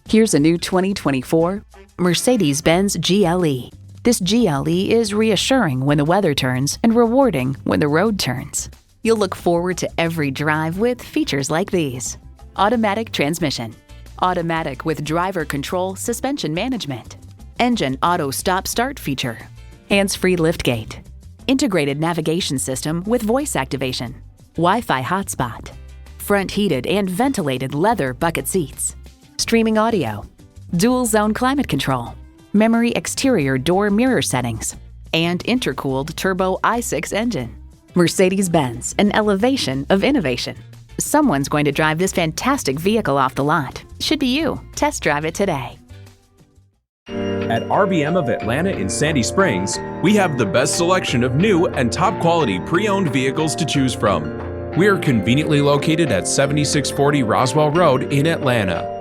Here's a new 2024 Mercedes-Benz GLE. This GLE is reassuring when the weather turns and rewarding when the road turns. You'll look forward to every drive with features like these: automatic transmission, automatic with driver control suspension management, engine auto stop-start feature, hands-free liftgate, integrated navigation system with voice activation, Wi-Fi hotspot, front heated and ventilated leather bucket seats, streaming audio, dual-zone climate control, memory exterior door mirror settings, and intercooled turbo i6 engine. Mercedes-Benz, an elevation of innovation. Someone's going to drive this fantastic vehicle off the lot. Should be you. Test drive it today. At RBM of Atlanta in Sandy Springs, we have the best selection of new and top-quality pre-owned vehicles to choose from. We are conveniently located at 7640 Roswell Road in Atlanta.